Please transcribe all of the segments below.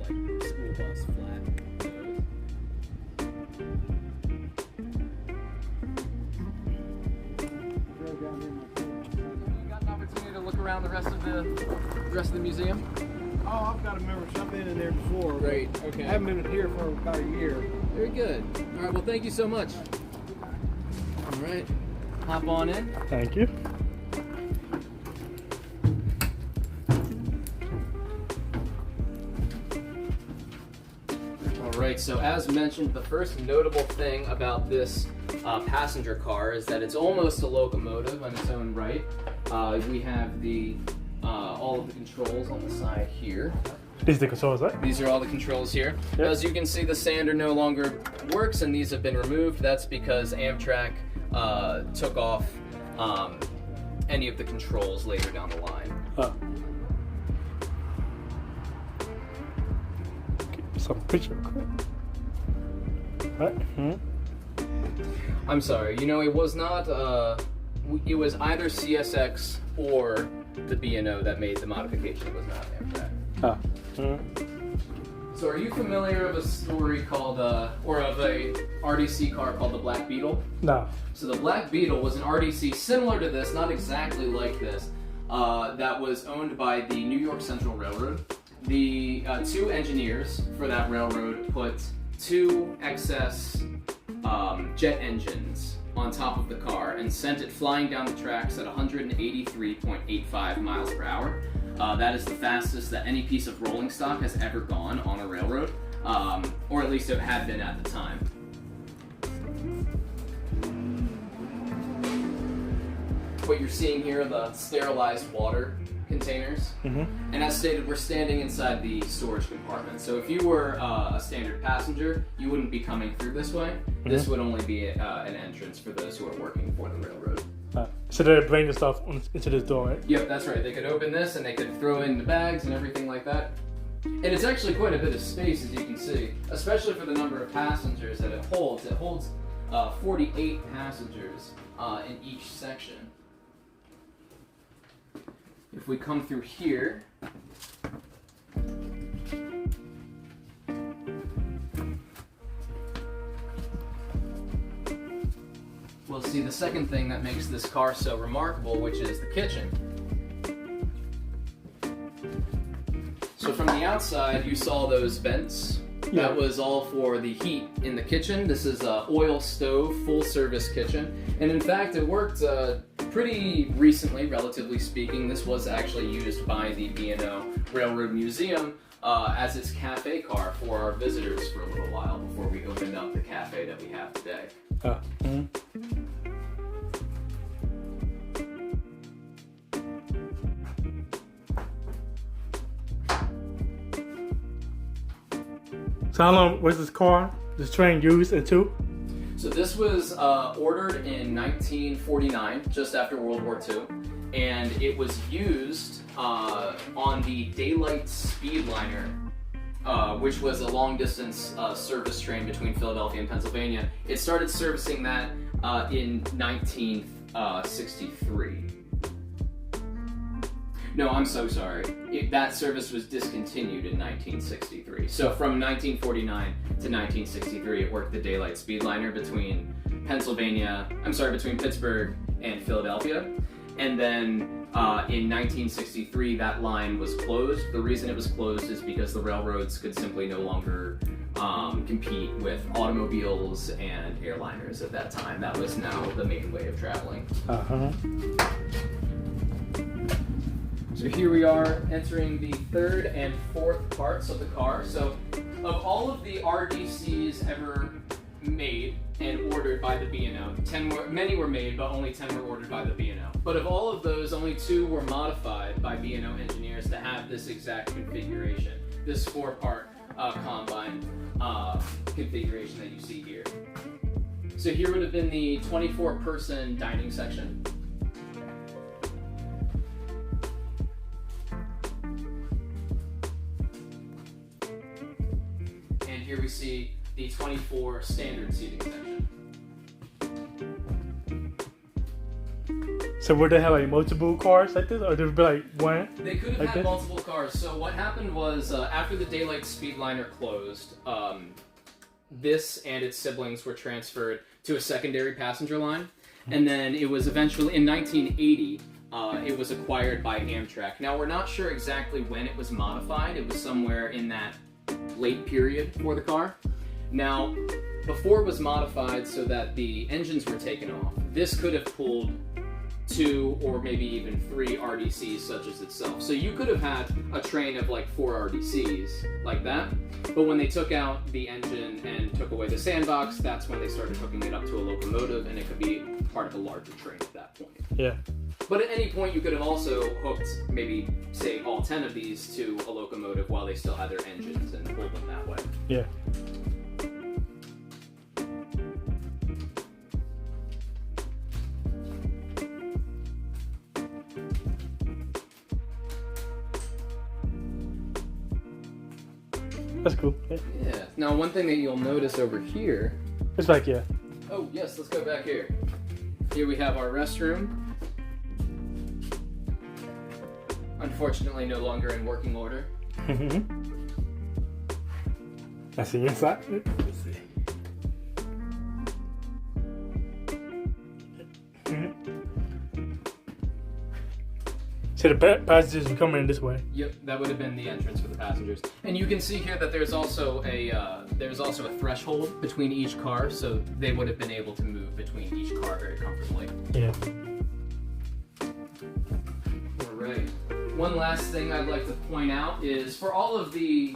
like school bus flat nose. You got an opportunity to look around the rest of the museum? Oh, I've got a membership. I've been in there before. Great. Okay. I haven't been here for about a year. Very good. All right. Well, thank you so much. All right. Hop on in. Thank you. All right. So as mentioned, the first notable thing about this passenger car is that it's almost a locomotive on its own right. We have all of the controls on the side here. These are the controls, right? These are all the controls here. Yep. As you can see, the sander no longer works and these have been removed. That's because Amtrak took off any of the controls later down the line. Some picture. Right? I'm sorry, you know, it was not, it was either CSX or the B&O that made the modification. It was not Amtrak. So are you familiar of a story called, or of a RDC car called the Black Beetle? No. So the Black Beetle was an RDC similar to this, not exactly like this, that was owned by the New York Central Railroad. The two engineers for that railroad put two excess jet engines on top of the car and sent it flying down the tracks at 183.85 miles per hour. That is the fastest that any piece of rolling stock has ever gone on a railroad, or at least it had been at the time. What you're seeing here are the sterilized water containers. And as stated, we're standing inside the storage compartment. So if you were a standard passenger, you wouldn't be coming through this way. This would only be an entrance for those who are working for the railroad. So they bring the stuff into this door, right? Yep, that's right. They could open this and they could throw in the bags and everything like that. And it's actually quite a bit of space, as you can see, especially for the number of passengers that it holds. It holds 48 passengers in each section. If we come through here, we'll see the second thing that makes this car so remarkable, which is the kitchen. So from the outside, you saw those vents. Yeah. That was all for the heat in the kitchen. This is an oil stove, full service kitchen. And in fact, it worked pretty recently, relatively speaking. This was actually used by the B&O Railroad Museum as its cafe car for our visitors for a little while before we opened up the cafe that we have today. So how long was this train used into? So this was ordered in 1949, just after World War II, and it was used on the Daylight Speedliner, which was a long-distance service train between Philadelphia and Pennsylvania. It started servicing that in 1963. No, I'm so sorry. That service was discontinued in 1963. So from 1949 to 1963, it worked the Daylight Speedliner between between Pittsburgh and Philadelphia. And then in 1963, that line was closed. The reason it was closed is because the railroads could simply no longer compete with automobiles and airliners at that time. That was now the main way of traveling. So here we are entering the third and fourth parts of the car. So of all of the RDCs ever made and ordered by the B&O, many were made, but only 10 were ordered by the B&O. But of all of those, only 2 were modified by B&O engineers to have this exact configuration, this 4-part combine configuration that you see here. So here would have been the 24-person dining section. Here we see the 24 standard seating section. So would they have like multiple cars like this, or would it be like one? They could have like had this? multiple cars. So what happened was after the Daylight Speedliner closed, this and its siblings were transferred to a secondary passenger line, and then it was eventually in 1980. It was acquired by Amtrak. Now we're not sure exactly when it was modified. It was somewhere in that late period for the car. Now, before it was modified so that the engines were taken off, this could have pulled 2 or maybe even 3 RDCs such as itself. So you could have had a train of like 4 RDCs like that, but when they took out the engine and took away the sandbox, that's when they started hooking it up to a locomotive, and it could be part of a larger train at that point. Yeah. But at any point you could have also hooked maybe, say, all 10 of these to a locomotive while they still had their engines and pulled them that way. Yeah. That's cool. Yeah. Yeah. Now, one thing that you'll notice over here. It's like, yeah. Oh, yes, let's go back here. Here we have our restroom. Unfortunately, no longer in working order. That's the inside. Let's see. So the passengers are coming in this way. Yep, that would have been the entrance for the passengers. And you can see here that there's also a threshold between each car, so they would have been able to move between each car very comfortably. Yeah. All right. One last thing I'd like to point out is for all of the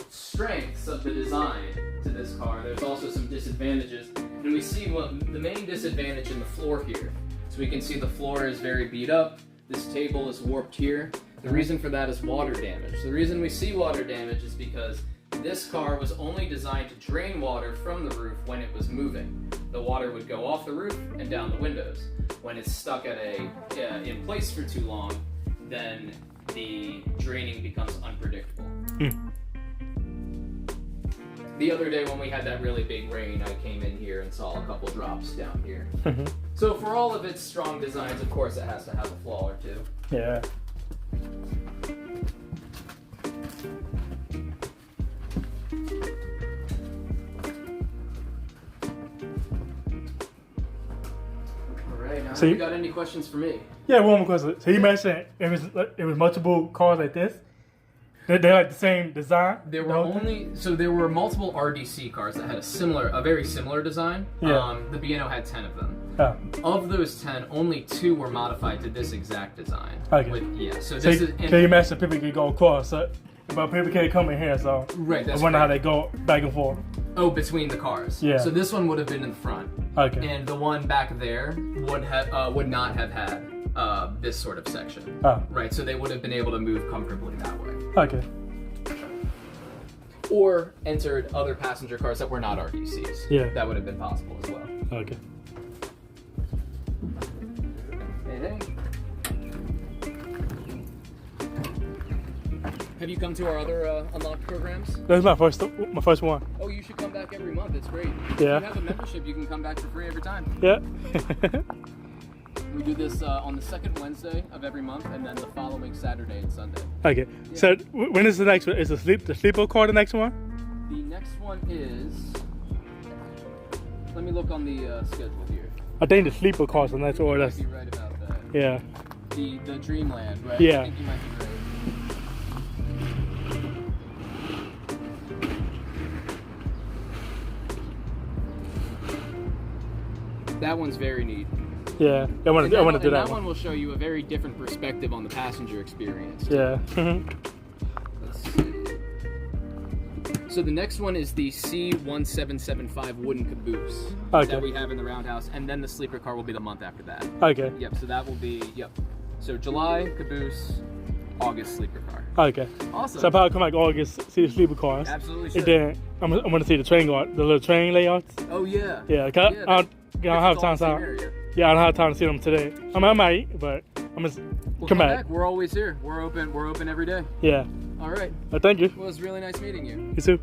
strengths of the design to this car, there's also some disadvantages. And we see the main disadvantage in the floor here. So we can see the floor is very beat up. This table is warped here. The reason for that is water damage. The reason we see water damage is because this car was only designed to drain water from the roof when it was moving. The water would go off the roof and down the windows. When it's stuck at in place for too long, then the draining becomes unpredictable. The other day when we had that really big rain, I came in here and saw a couple drops down here. So for all of its strong designs, of course, it has to have a flaw or two. Yeah. All right, now So you you- got any questions for me? Yeah, one more question. So you mentioned it was multiple cars like this. They're like the same design. There were there were multiple RDC cars that had a very similar design. Yeah. The B&O had 10 of them. Oh. Of those 10, only 2 were modified to this exact design. Okay. So So this you, is so you mentioned people can go across, but people can't come in here. So right. That's I wonder how correct. they go back and forth. Oh, between the cars. Yeah. So this one would have been in the front, Okay. and the one back there would not have had this sort of section. Oh. Right. So they would have been able to move comfortably that way, Okay. or entered other passenger cars that were not RDCs. Yeah. That would have been possible as well. Okay. Hey. Have you come to our other unlocked programs? That's my first one. Oh, you should come back every month. It's great. If Yeah. you have a membership, you can come back for free every time. Yeah. We do this on the second Wednesday of every month, and then the following Saturday and Sunday. Okay. So when is the next one? Is the sleeper car the next one? The next one is. Let me look on the schedule here. I think the sleeper car's the next one. You That's might be right about that. yeah. The Dreamland, right? Yeah. I think you might be right. That one's very neat. Yeah. I want to do And that that one. one will show you a very different perspective on the passenger experience. Yeah. Let's see. So the next one is the C1775 wooden caboose Okay. that we have in the roundhouse, and then the sleeper car will be the month after that. Okay. Yep, so that will be, So July, caboose, August, sleeper car. Okay. Awesome. So I'll probably come back August, see the sleeper cars. Absolutely And should. then I'm going to see the train the little train layouts. Oh, yeah. Yeah. Cause I don't have time. So Yeah, I don't have time to see them today. I mean, I might, but I'm gonna come back. We're always here. We're open every day. Yeah. All right. Thank you. Well, it was really nice meeting you. You too.